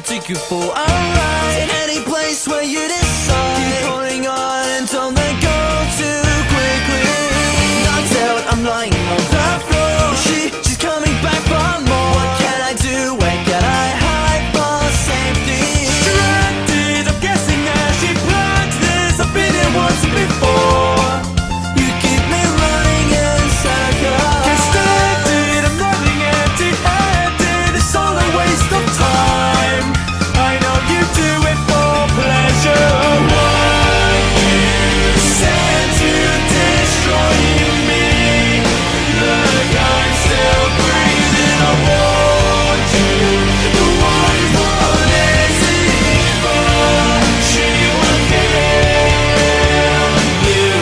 take you for a ride. Any place where you decide. Keep holding on and don't let go too quickly. Knocked out, I'm lying on the floor. She's coming back for more. What can I do? Where can I hide for safety? Distracted, I'm guessing as she plans this. I've been here once before. You keep me running in circles. Can't stand it, I'm running empty-handed. It's all a waste of time. I know you do it for pleasure. What you said to destroy me. Look, I'm still breathing. I want you. The one who is evil. She will kill you.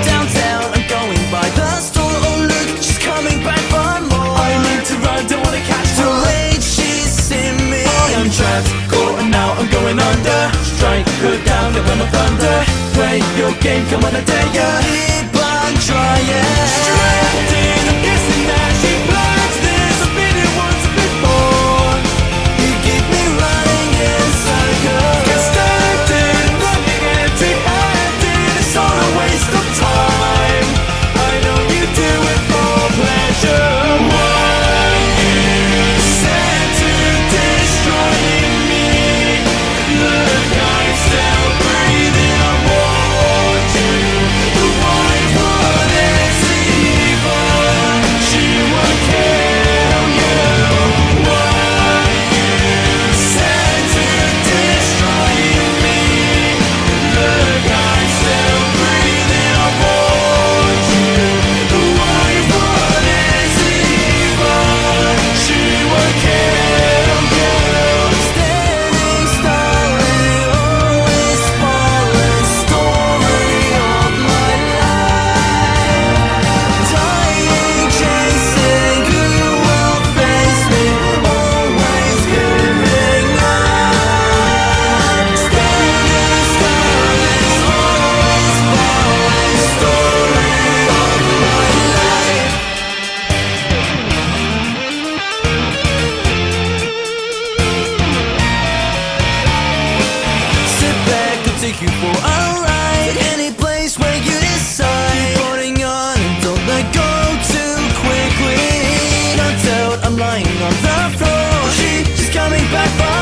Downtown, I'm going by the store. Oh look, she's coming back for more. I need to run, don't wanna catch her. Too late, she's seen me. I'm trapped, caught, and now I'm going under. Strike her down, get my thunder. Play your game, come on, I dare ya. Keep on trying. Distracted, I'm guessing that she plans this. I've been here once before. You keep me running in circles. Get started, running empty-handed. It's all a waste of time. I know you do it for pleasure. What you said to destroy me. Look, I'm still breathing. I want you. The one who is evil. She will kill you. What you said to destroy me. Look, I'm still breathing. I want you. The one who is evil. She will kill you. Standing starry, always falling. Story of my life. Dying, chasing, who will face me? Always giving up. Standing starry, always falling. Story of my life. Sit back, I'll take you for a ride. Any place where you decide. Keep holding on and don't let go too quickly. No doubt, I'm lying on the floor. She's coming back for